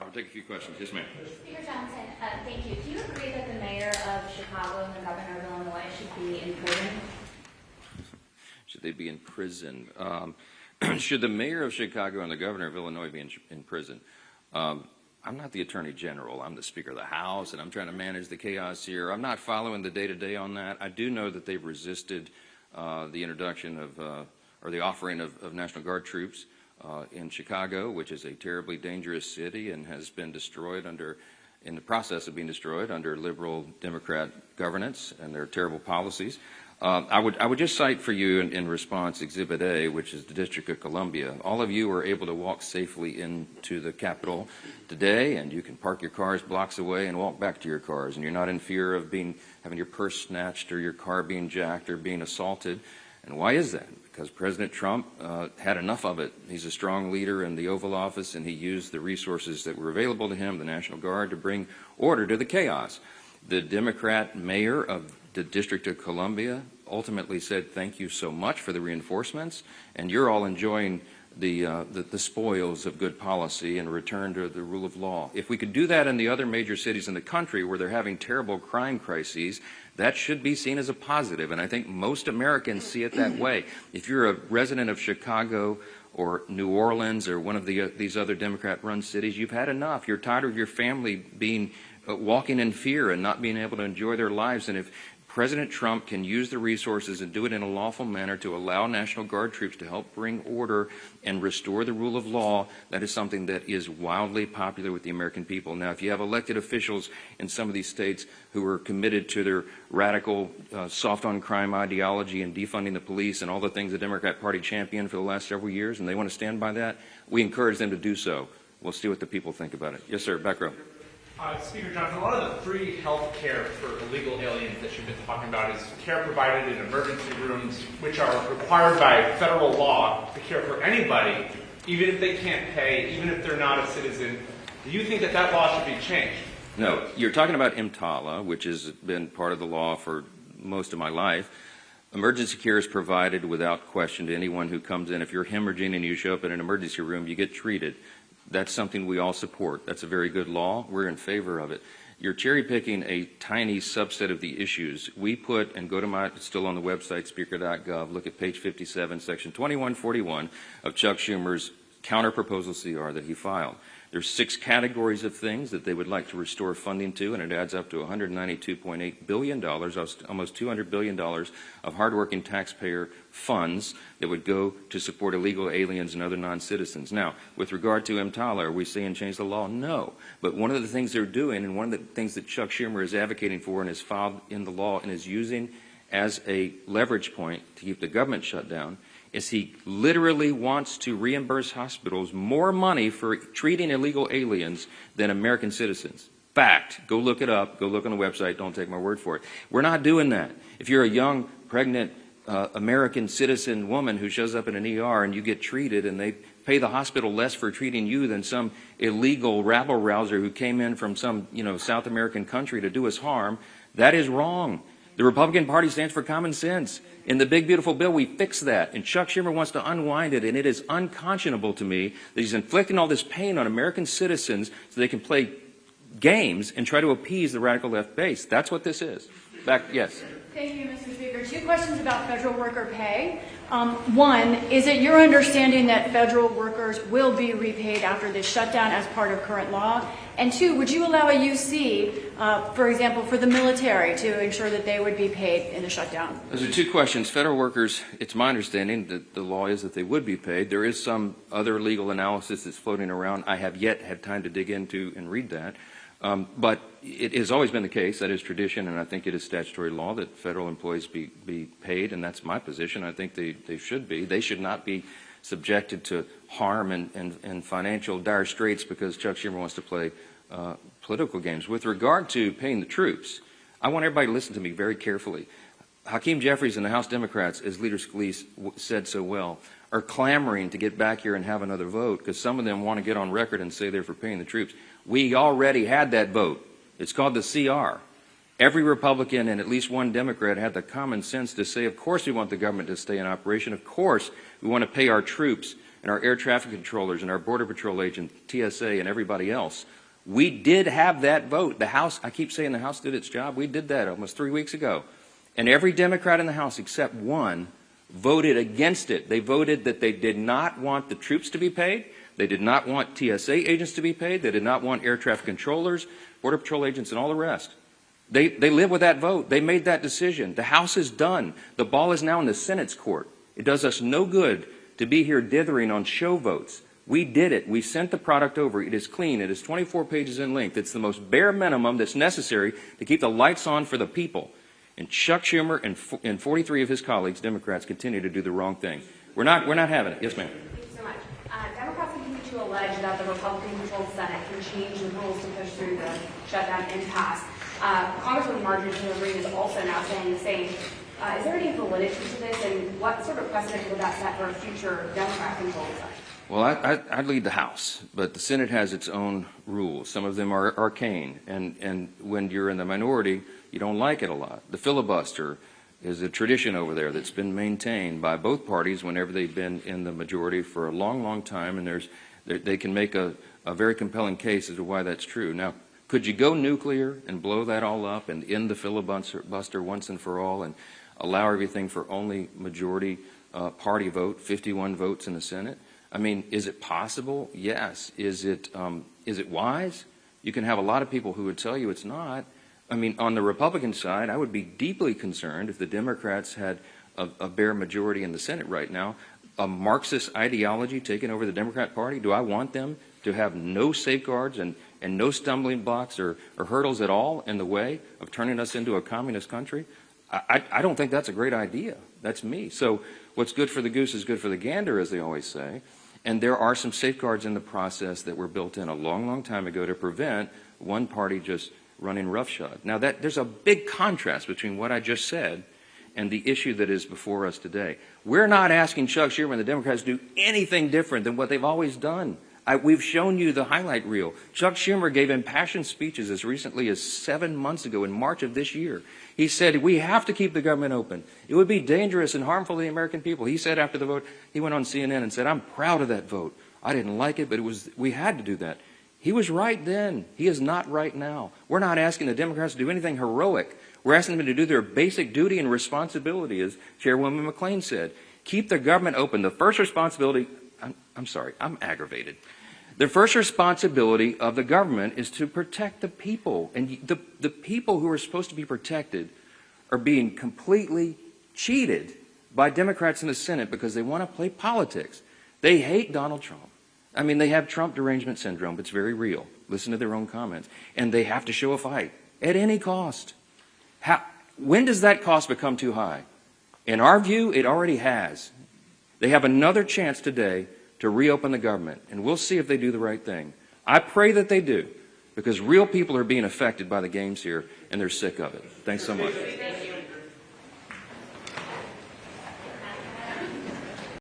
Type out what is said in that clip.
I'll take a few questions. Yes, ma'am. Speaker Johnson, thank you. Do you agree that the mayor of Chicago and the governor of Illinois should be in prison? Should they be in prison? Should the mayor of Chicago and the governor of Illinois be in prison? I'm not the attorney general. I'm the Speaker of the House, and I'm trying to manage the chaos here. I'm not following the day-to-day on that. I do know that they've resisted the introduction of or the offering of National Guard troops in Chicago, which is a terribly dangerous city and has been destroyed in the process of being destroyed under liberal Democrat governance and their terrible policies. I would just cite for you in response Exhibit A, which is the District of Columbia. All of you were able to walk safely into the Capitol today, and you can park your cars blocks away and walk back to your cars, and you're not in fear of having your purse snatched or your car being jacked or being assaulted. And why is that? Because President Trump had enough of it. He's a strong leader in the Oval Office, and he used the resources that were available to him, the National Guard, to bring order to the chaos. The Democrat mayor of the District of Columbia ultimately said, thank you so much for the reinforcements, and you're all enjoying the spoils of good policy and a return to the rule of law. If we could do that in the other major cities in the country where they're having terrible crime crises, that should be seen as a positive, and I think most Americans see it that way. If you're a resident of Chicago or New Orleans or one of these other Democrat-run cities, you've had enough. You're tired of your family walking in fear and not being able to enjoy their lives, and if President Trump can use the resources and do it in a lawful manner to allow National Guard troops to help bring order and restore the rule of law, that is something that is wildly popular with the American people. Now, if you have elected officials in some of these states who are committed to their radical, soft-on-crime ideology and defunding the police and all the things the Democrat Party championed for the last several years, and they want to stand by that, we encourage them to do so. We'll see what the people think about it. Yes, sir. Back row. Speaker Johnson, a lot of the free health care for illegal aliens that you've been talking about is care provided in emergency rooms, which are required by federal law to care for anybody, even if they can't pay, even if they're not a citizen. Do you think that law should be changed? No. You're talking about EMTALA, which has been part of the law for most of my life. Emergency care is provided without question to anyone who comes in. If you're hemorrhaging and you show up in an emergency room, you get treated. That's something we all support. That's a very good law. We're in favor of it. You're cherry-picking a tiny subset of the issues. We put, and go to it's still on the website, speaker.gov, look at page 57, section 2141 of Chuck Schumer's counter-proposal CR that he filed. There's 6 categories of things that they would like to restore funding to, and it adds up to $192.8 billion, almost $200 billion of hardworking taxpayer funds that would go to support illegal aliens and other non-citizens. Now, with regard to EMTALA, are we saying change the law? No. But one of the things they're doing, and one of the things that Chuck Schumer is advocating for and has filed in the law and is using as a leverage point to keep the government shut down, is he literally wants to reimburse hospitals more money for treating illegal aliens than American citizens. Fact. Go look it up. Go look on the website. Don't take my word for it. We're not doing that. If you're a young, pregnant American citizen woman who shows up in an ER and you get treated and they pay the hospital less for treating you than some illegal rabble-rouser who came in from some South American country to do us harm, that is wrong. The Republican Party stands for common sense. In the big, beautiful bill, we fix that. And Chuck Schumer wants to unwind it. And it is unconscionable to me that he's inflicting all this pain on American citizens so they can play games and try to appease the radical left base. That's what this is. Back, yes. Thank you, Mr. Speaker. 2 questions about federal worker pay. One, is it your understanding that federal workers will be repaid after this shutdown as part of current law? And 2, would you allow a UC, for example, for the military to ensure that they would be paid in the shutdown? Those are 2 questions. Federal workers, it's my understanding that the law is that they would be paid. There is some other legal analysis that's floating around. I have yet had time to dig into and read that. But it has always been the case, that is tradition, and I think it is statutory law that federal employees be paid, and that's my position. I think they should be. They should not be subjected to harm and financial dire straits because Chuck Schumer wants to play political games. With regard to paying the troops, I want everybody to listen to me very carefully. Hakeem Jeffries and the House Democrats, as Leader Scalise said so well, are clamoring to get back here and have another vote because some of them want to get on record and say they're for paying the troops. We already had that vote. It's called the CR. Every Republican and at least one Democrat had the common sense to say, of course we want the government to stay in operation. Of course we want to pay our troops and our air traffic controllers and our Border Patrol agents, TSA, and everybody else. We did have that vote. The House, I keep saying the House did its job. We did that almost 3 weeks ago. And every Democrat in the House except one voted against it. They voted that they did not want the troops to be paid. They did not want TSA agents to be paid. They did not want air traffic controllers, Border Patrol agents, and all the rest. They live with that vote. They made that decision. The House is done. The ball is now in the Senate's court. It does us no good to be here dithering on show votes. We did it. We sent the product over. It is clean. It is 24 pages in length. It's the most bare minimum that's necessary to keep the lights on for the people. And Chuck Schumer and 43 of his colleagues, Democrats, continue to do the wrong thing. We're not having it. Yes, ma'am. Thank you so much. Democrats continue to allege that the Republican-controlled Senate can change the rules to push through the shutdown impasse. Congresswoman Marjorie Taylor Greene is also now saying the same. Is there any validity to this, and what sort of precedent would that set for a future Democrat-controlled Senate? Well, I'd lead the House, but the Senate has its own rules. Some of them are arcane, and when you're in the minority, you don't like it a lot. The filibuster is a tradition over there that's been maintained by both parties whenever they've been in the majority for a long, long time, and they can make a very compelling case as to why that's true. Now, could you go nuclear and blow that all up and end the filibuster once and for all and allow everything for only majority party vote, 51 votes in the Senate? I mean, is it possible? Yes. Is it wise? You can have a lot of people who would tell you it's not. I mean, on the Republican side, I would be deeply concerned if the Democrats had a bare majority in the Senate right now. A Marxist ideology taking over the Democrat Party? Do I want them to have no safeguards and no stumbling blocks or hurdles at all in the way of turning us into a communist country? I don't think that's a great idea. That's me. So what's good for the goose is good for the gander, as they always say. And there are some safeguards in the process that were built in a long, long time ago to prevent one party just running roughshod. Now, there's a big contrast between what I just said and the issue that is before us today. We're not asking Chuck Schumer and the Democrats to do anything different than what they've always done. We've shown you the highlight reel. Chuck Schumer gave impassioned speeches as recently as 7 months ago in March of this year. He said, we have to keep the government open. It would be dangerous and harmful to the American people. He said after the vote, he went on CNN and said, I'm proud of that vote. I didn't like it, but we had to do that. He was right then. He is not right now. We're not asking the Democrats to do anything heroic. We're asking them to do their basic duty and responsibility, as Chairwoman McClain said. Keep the government open. The first responsibility, I'm sorry, I'm aggravated. The first responsibility of the government is to protect the people. And the people who are supposed to be protected are being completely cheated by Democrats in the Senate because they want to play politics. They hate Donald Trump. I mean, they have Trump derangement syndrome. It's very real. Listen to their own comments. And they have to show a fight at any cost. When does that cost become too high? In our view, it already has. They have another chance today to reopen the government, and we'll see if they do the right thing. I pray that they do, because real people are being affected by the games here, and they're sick of it. Thanks so much. Thank you.